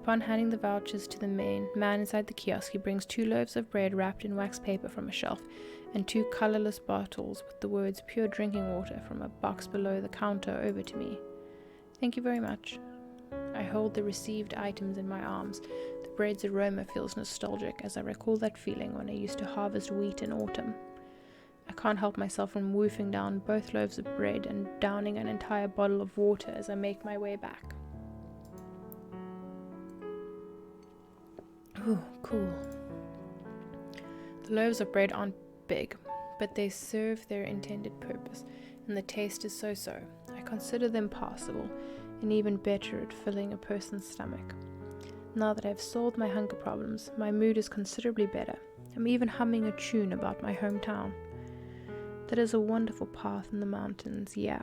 Upon handing the vouchers to the man inside the kiosk, he brings 2 loaves of bread wrapped in wax paper from a shelf, and 2 colorless bottles with the words pure drinking water from a box below the counter over to me. Thank you very much. I hold the received items in my arms. The bread's aroma feels nostalgic as I recall that feeling when I used to harvest wheat in autumn. I can't help myself from wolfing down both loaves of bread and downing an entire bottle of water as I make my way back. Ooh, cool. The loaves of bread aren't big, but they serve their intended purpose, and the taste is so-so. I consider them passable, and even better at filling a person's stomach. Now that I've solved my hunger problems, my mood is considerably better. I'm even humming a tune about my hometown. That is a wonderful path in the mountains, yeah.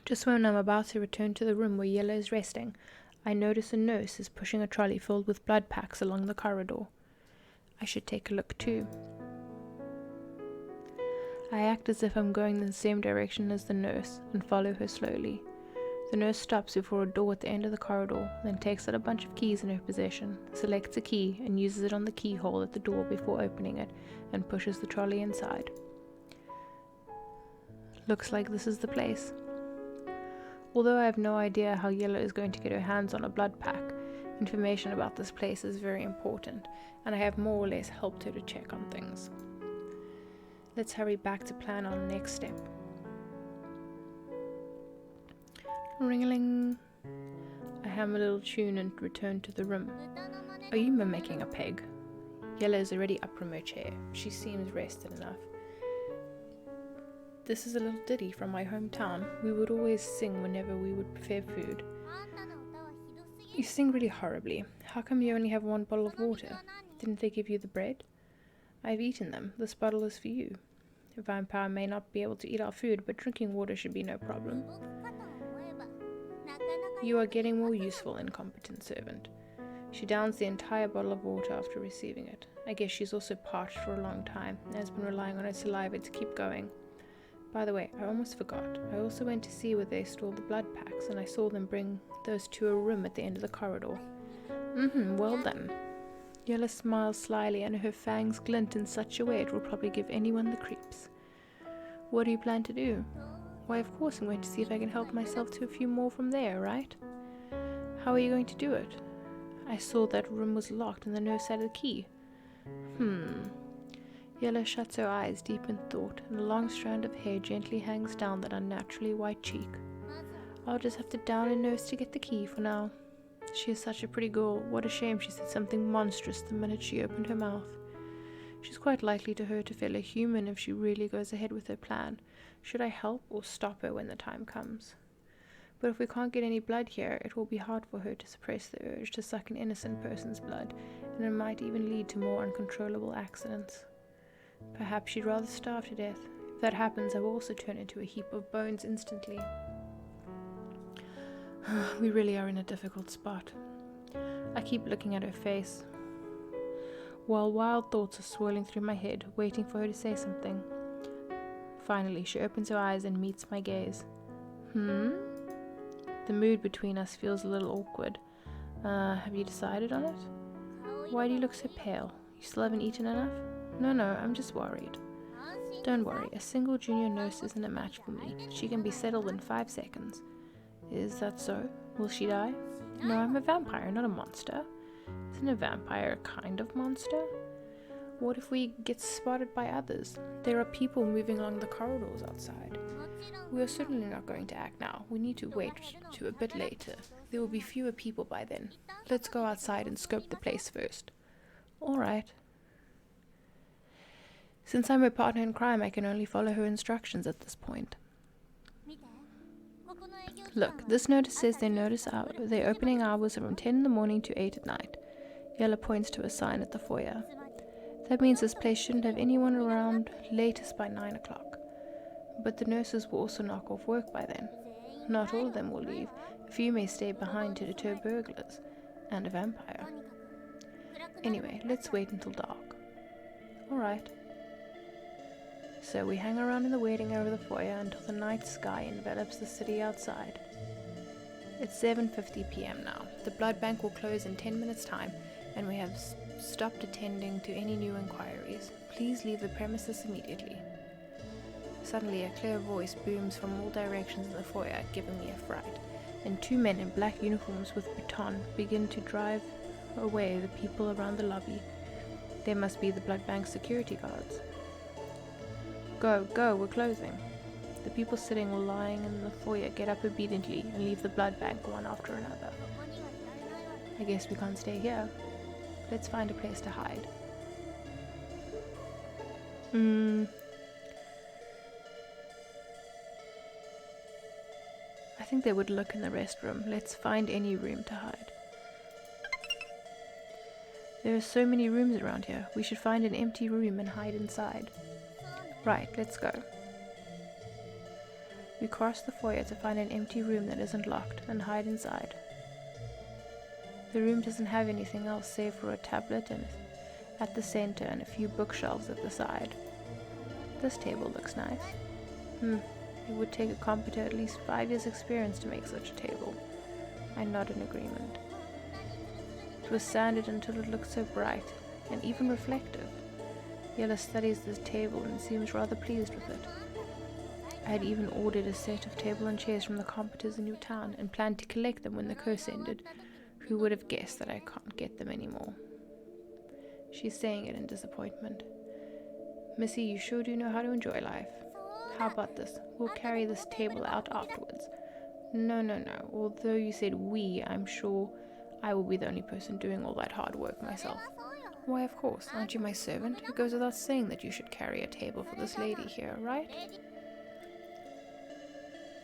Just when I'm about to return to the room where Yellow is resting, I notice a nurse is pushing a trolley filled with blood packs along the corridor. I should take a look too. I act as if I'm going in the same direction as the nurse and follow her slowly. The nurse stops before a door at the end of the corridor, then takes out a bunch of keys in her possession, selects a key and uses it on the keyhole at the door before opening it, and pushes the trolley inside. Looks like this is the place. Although I have no idea how Yellow is going to get her hands on a blood pack, information about this place is very important, and I have more or less helped her to check on things. Let's hurry back to plan our next step. Ring-a-ling. I hum a little tune and return to the room. Are you mimicking a pig? Yellow is already up from her chair. She seems rested enough. This is a little ditty from my hometown. We would always sing whenever we would prepare food. You sing really horribly. How come you only have 1 bottle of water? Didn't they give you the bread? I've eaten them. This bottle is for you. A vampire may not be able to eat our food, but drinking water should be no problem. You are getting more useful, incompetent servant. She downs the entire bottle of water after receiving it. I guess she's also parched for a long time and has been relying on her saliva to keep going. By the way, I almost forgot. I also went to see where they store the blood packs, and I saw them bring those to a room at the end of the corridor. Well done. Yellow smiles slyly, and her fangs glint in such a way it will probably give anyone the creeps. What do you plan to do? Why, of course I'm going to see if I can help myself to a few more from there, right? How are you going to do it? I saw that room was locked and the nurse had a key. Yellow shuts her eyes deep in thought, and a long strand of hair gently hangs down that unnaturally white cheek. I'll just have to down a nurse to get the key for now. She is such a pretty girl. What a shame she said something monstrous the minute she opened her mouth. She's quite likely to hurt a fellow human if she really goes ahead with her plan. Should I help or stop her when the time comes? But if we can't get any blood here, it will be hard for her to suppress the urge to suck an innocent person's blood, and it might even lead to more uncontrollable accidents. Perhaps she'd rather starve to death. If that happens, I will also turn into a heap of bones instantly. We really are in a difficult spot. I keep looking at her face, while wild thoughts are swirling through my head, waiting for her to say something. Finally, she opens her eyes and meets my gaze. The mood between us feels a little awkward. Have you decided on it? Why do you look so pale? You still haven't eaten enough? No, I'm just worried. Don't worry, a single junior nurse isn't a match for me. She can be settled in 5 seconds. Is that so? Will she die? No, I'm a vampire, not a monster. Isn't a vampire a kind of monster? What if we get spotted by others? There are people moving along the corridors outside. We are certainly not going to act now. We need to wait to a bit later. There will be fewer people by then. Let's go outside and scope the place first. All right. Since I'm her partner in crime, I can only follow her instructions at this point. Look, this notice says their opening hours are from 10 in the morning to 8 at night. Yellow points to a sign at the foyer. That means this place shouldn't have anyone around latest by 9 o'clock. But the nurses will also knock off work by then. Not all of them will leave. A few may stay behind to deter burglars and a vampire. Anyway, let's wait until dark. Alright. So we hang around in the waiting over the foyer until the night sky envelops the city outside. It's 7:50 p.m. now. The blood bank will close in 10 minutes' time, and we have stopped attending to any new inquiries. Please leave the premises immediately. Suddenly, a clear voice booms from all directions in the foyer, giving me a fright, and two men in black uniforms with baton begin to drive away the people around the lobby. They must be the blood bank security guards. Go, go, we're closing. The people sitting or lying in the foyer get up obediently and leave the blood bank one after another. I guess we can't stay here. Let's find a place to hide. I think they would look in the restroom. Let's find any room to hide. There are so many rooms around here. We should find an empty room and hide inside. Right, let's go. We cross the foyer to find an empty room that isn't locked and hide inside. The room doesn't have anything else save for a tablet at the center and a few bookshelves at the side. This table looks nice. It would take a computer at least 5 years' experience to make such a table. I nod in agreement. It was sanded until it looked so bright and even reflective. Yella studies this table and seems rather pleased with it. I had even ordered a set of table and chairs from the competers in your town and planned to collect them when the curse ended. Who would have guessed that I can't get them anymore? She's saying it in disappointment. Missy, you sure do know how to enjoy life. How about this? We'll carry this table out afterwards. No. Although you said we, I'm sure I will be the only person doing all that hard work myself. Why, of course. Aren't you my servant? It goes without saying that you should carry a table for this lady here, right?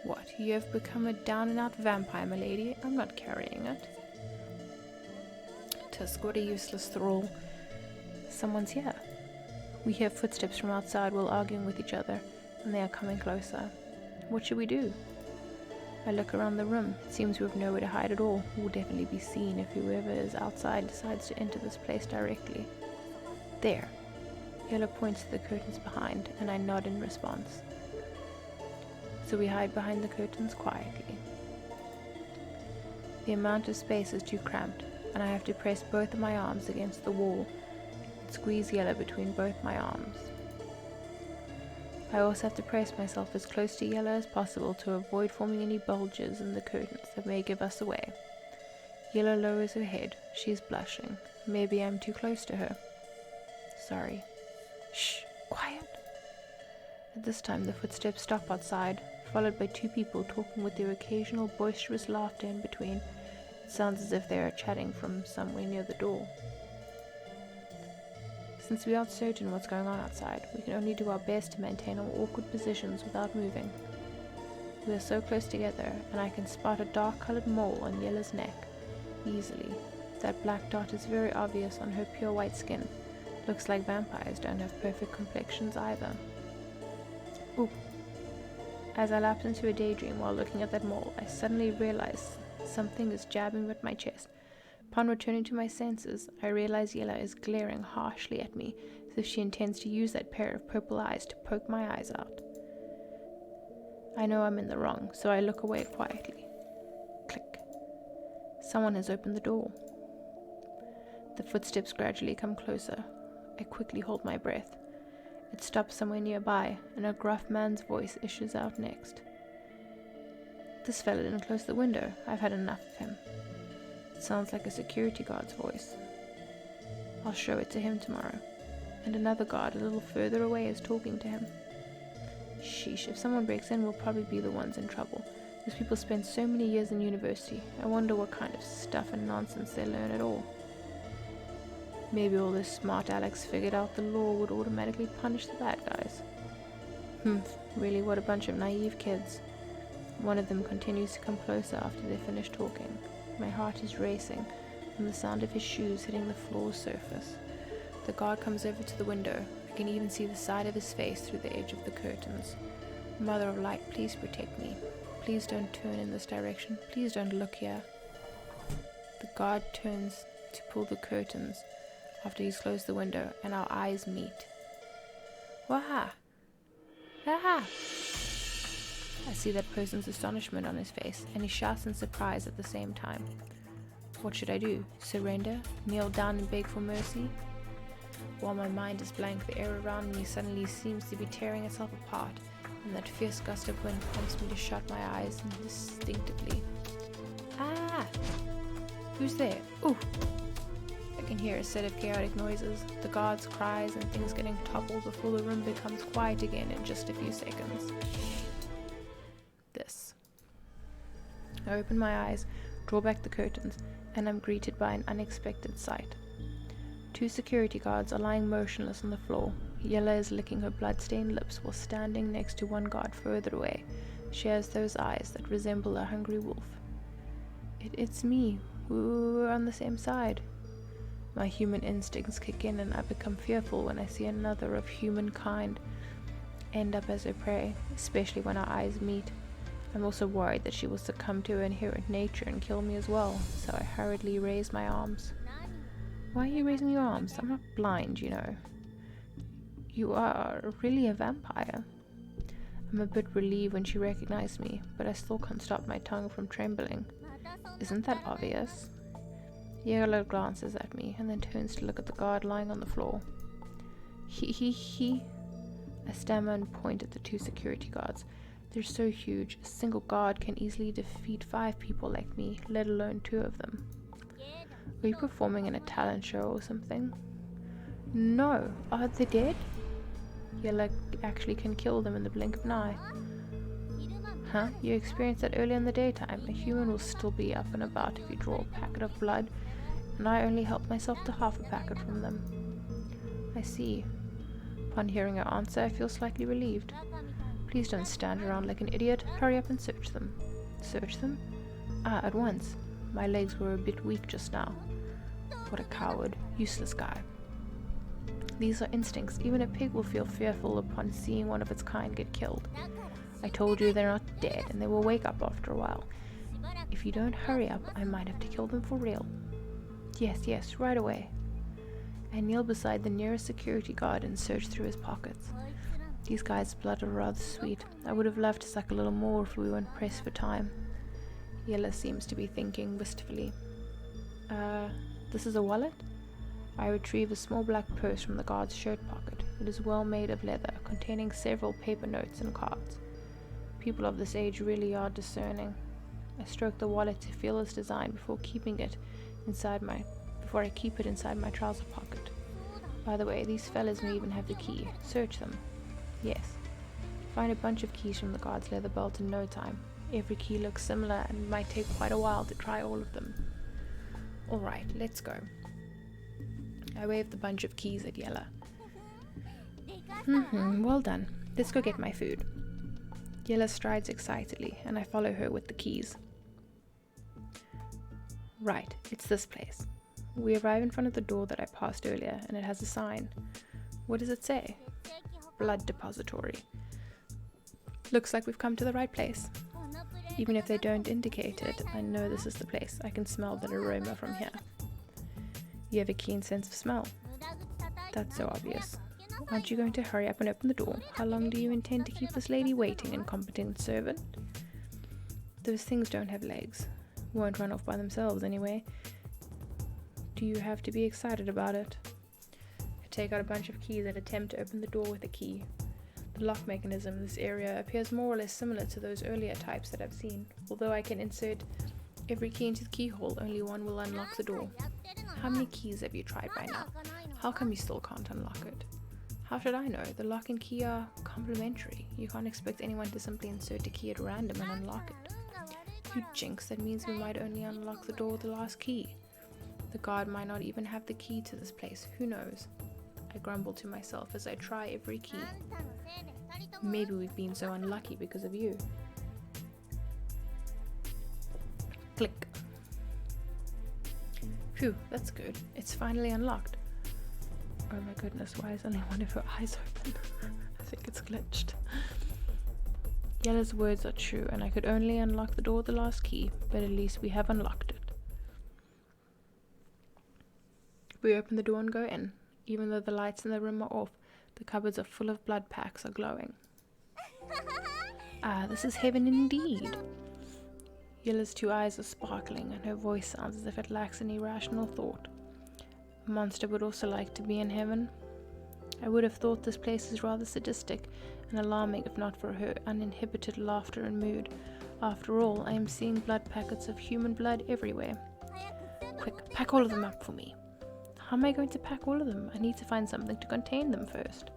What, you have become a down-and-out vampire, my lady? I'm not carrying it. Tusk, what a useless thrall. Someone's here. We hear footsteps from outside while arguing with each other, and they are coming closer. What should we do? I look around the room. It seems we have nowhere to hide at all. We'll definitely be seen if whoever is outside decides to enter this place directly. There. Yellow points to the curtains behind, and I nod in response. So we hide behind the curtains quietly. The amount of space is too cramped, and I have to press both of my arms against the wall and squeeze Yellow between both my arms. I also have to press myself as close to Yellow as possible to avoid forming any bulges in the curtains that may give us away. Yellow lowers her head. She is blushing. Maybe I'm too close to her. Sorry. Shh, quiet. At this time the footsteps stop outside, followed by two people talking with their occasional boisterous laughter in between. It sounds as if they are chatting from somewhere near the door. Since we aren't certain what's going on outside, we can only do our best to maintain our awkward positions without moving. We are so close together, and I can spot a dark-colored mole on Yella's neck, easily. That black dot is very obvious on her pure white skin. Looks like vampires don't have perfect complexions either. Ooh. As I lapse into a daydream while looking at that mole, I suddenly realize something is jabbing at my chest. Upon returning to my senses, I realize Yella is glaring harshly at me, as if she intends to use that pair of purple eyes to poke my eyes out. I know I'm in the wrong, so I look away quietly. Click. Someone has opened the door. The footsteps gradually come closer. I quickly hold my breath. It stops somewhere nearby, and a gruff man's voice issues out next. This fella didn't close the window. I've had enough of him. It sounds like a security guard's voice. I'll show it to him tomorrow. And another guard a little further away is talking to him. Sheesh, if someone breaks in, we'll probably be the ones in trouble. Those people spend so many years in university. I wonder what kind of stuff and nonsense they learn at all. Maybe all those smart Alex figured out the law would automatically punish the bad guys. Really, what a bunch of naive kids. One of them continues to come closer after they finish talking. My heart is racing from the sound of his shoes hitting the floor's surface. The guard comes over to the window. I can even see the side of his face through the edge of the curtains. Mother of Light, please protect me. Please don't turn in this direction. Please don't look here. The guard turns to pull the curtains after he's closed the window, and our eyes meet. Waha! Aha! I see that person's astonishment on his face, and he shouts in surprise at the same time. What should I do? Surrender? Kneel down and beg for mercy? While my mind is blank, the air around me suddenly seems to be tearing itself apart, and that fierce gust of wind prompts me to shut my eyes instinctively. Ah! Who's there? Ooh! I can hear a set of chaotic noises, the guards' cries, and things getting toppled before the room becomes quiet again in just a few seconds. This. I open my eyes, draw back the curtains, and am greeted by an unexpected sight. 2 security guards are lying motionless on the floor. Yella is licking her blood-stained lips while standing next to one guard further away. She has those eyes that resemble a hungry wolf. It's me. We're on the same side. My human instincts kick in, and I become fearful when I see another of humankind end up as her prey, especially when our eyes meet. I'm also worried that she will succumb to her inherent nature and kill me as well, so I hurriedly raise my arms. Why are you raising your arms? I'm not blind, you know. You are really a vampire. I'm a bit relieved when she recognized me, but I still can't stop my tongue from trembling. Isn't that obvious? Yellow glances at me and then turns to look at the guard lying on the floor. He. I stammer and point at the 2 security guards. They're so huge, a single guard can easily defeat 5 people like me, let alone 2 of them. Are you performing in a talent show or something? No. Are they dead? Yella actually can kill them in the blink of an eye. Huh? You experienced that early in the daytime. A human will still be up and about if you draw a packet of blood, and I only helped myself to half a packet from them. I see. Upon hearing her answer, I feel slightly relieved. Please don't stand around like an idiot. Hurry up and search them. Search them? Ah, at once. My legs were a bit weak just now. What a coward. Useless guy. These are instincts. Even a pig will feel fearful upon seeing one of its kind get killed. I told you they're not dead, and they will wake up after a while. If you don't hurry up, I might have to kill them for real. Yes, right away. I kneel beside the nearest security guard and search through his pockets. These guys' blood are rather sweet. I would have loved to suck a little more if we weren't pressed for time. Yella seems to be thinking wistfully. This is a wallet? I retrieve a small black purse from the guard's shirt pocket. It is well made of leather, containing several paper notes and cards. People of this age really are discerning. I stroke the wallet to feel its design before I keep it inside my trouser pocket. By the way, these fellas may even have the key. Search them. Yes. Find a bunch of keys from the guard's leather belt in no time. Every key looks similar and it might take quite a while to try all of them. Alright, let's go. I wave the bunch of keys at Yella. Well done. Let's go get my food. Yella strides excitedly, and I follow her with the keys. Right, it's this place. We arrive in front of the door that I passed earlier, and it has a sign. What does it say? Blood depository. Looks like we've come to the right place. Even if they don't indicate it, I know this is the place. I can smell the aroma from here. You have a keen sense of smell. That's so obvious. Aren't you going to hurry up and open the door? How long do you intend to keep this lady waiting, incompetent servant? Those things don't have legs. Won't run off by themselves anyway. Do you have to be excited about it? I take out a bunch of keys and attempt to open the door with a key. The lock mechanism in this area appears more or less similar to those earlier types that I've seen. Although I can insert every key into the keyhole, only one will unlock the door. How many keys have you tried by now? How come you still can't unlock it? How should I know? The lock and key are complementary. You can't expect anyone to simply insert a key at random and unlock it. You jinx, that means we might only unlock the door with the last key. The guard might not even have the key to this place. Who knows? I grumble to myself as I try every key. Maybe we've been so unlucky because of you. Click. Phew, that's good. It's finally unlocked. Oh my goodness, why is only one of her eyes open? I think it's glitched. Yella's words are true, and I could only unlock the door with the last key, but at least we have unlocked it. We open the door and go in. Even though the lights in the room are off, the cupboards are full of blood packs are glowing. Ah, this is heaven indeed. Yella's two eyes are sparkling, and her voice sounds as if it lacks any rational thought. A monster would also like to be in heaven. I would have thought this place is rather sadistic and alarming if not for her uninhibited laughter and mood. After all, I am seeing blood packets of human blood everywhere. Quick, pack all of them up for me. How am I going to pack all of them? I need to find something to contain them first.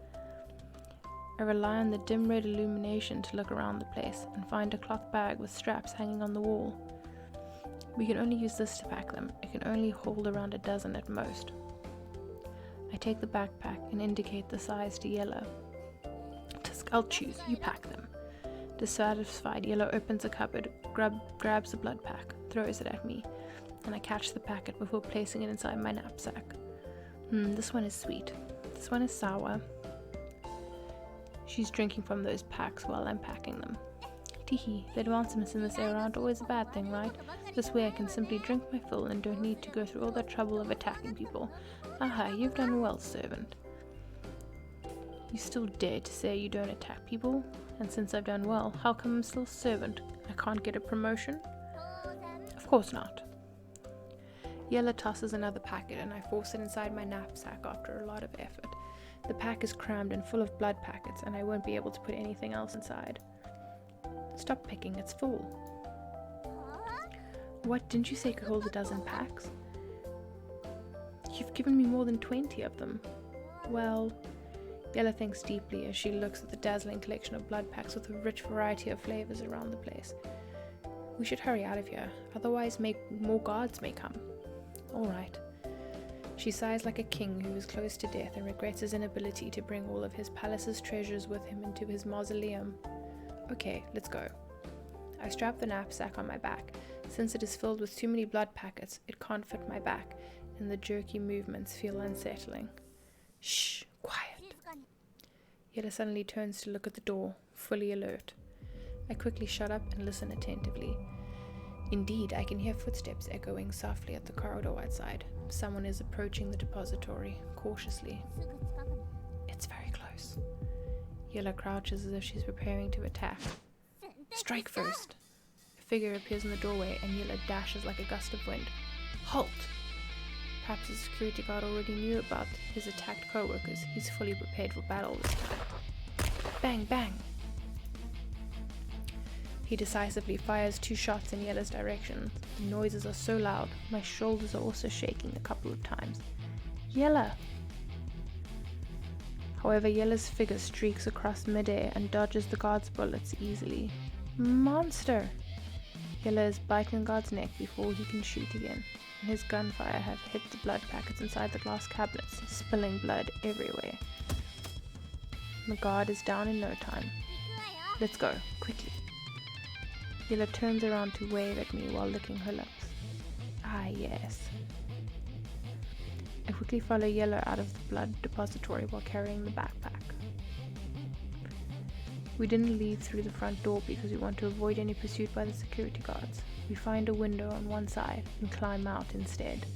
I rely on the dim red illumination to look around the place and find a cloth bag with straps hanging on the wall. We can only use this to pack them. It can only hold around a dozen at most. I take the backpack and indicate the size to Yella. Tusk, I'll choose. You pack them. Dissatisfied, Yella opens a cupboard, grabs the blood pack, throws it at me, and I catch the packet before placing it inside my knapsack. This one is sweet. This one is sour. She's drinking from those packs while I'm packing them. Teehee, the advancements in this era aren't always a bad thing, right? This way I can simply drink my fill and don't need to go through all the trouble of attacking people. Aha, you've done well, servant. You still dare to say you don't attack people? And since I've done well, how come I'm still servant? I can't get a promotion? Of course not. Yella tosses another packet and I force it inside my knapsack after a lot of effort. The pack is crammed and full of blood packets and I won't be able to put anything else inside. Stop picking, it's full. What, didn't you say it could hold a dozen packs? You've given me more than 20 of them. Well, Yella thinks deeply as she looks at the dazzling collection of blood packs with a rich variety of flavors around the place. We should hurry out of here, otherwise more guards may come. All right. She sighs like a king who is close to death and regrets his inability to bring all of his palace's treasures with him into his mausoleum. Okay, let's go. I strap the knapsack on my back. Since it is filled with too many blood packets, it can't fit my back, and the jerky movements feel unsettling. Shh, quiet. Yella suddenly turns to look at the door, fully alert. I quickly shut up and listen attentively. Indeed, I can hear footsteps echoing softly at the corridor outside. Someone is approaching the depository, cautiously. It's very close. Yella crouches as if she's preparing to attack. Strike first! A figure appears in the doorway and Yella dashes like a gust of wind. Halt! Perhaps the security guard already knew about his attacked co-workers. He's fully prepared for battle this time. Bang, bang! He decisively fires 2 shots in Yella's direction. The noises are so loud, my shoulders are also shaking a couple of times. Yella! However, Yella's figure streaks across midair and dodges the guard's bullets easily. Monster! Yella is biting the guard's neck before he can shoot again, and his gunfire have hit the blood packets inside the glass cabinets, spilling blood everywhere. The guard is down in no time. Let's go, quickly. Yella turns around to wave at me while licking her lips. Ah, yes. I quickly follow Yella out of the blood depository while carrying the backpack. We didn't leave through the front door because we want to avoid any pursuit by the security guards. We find a window on one side and climb out instead.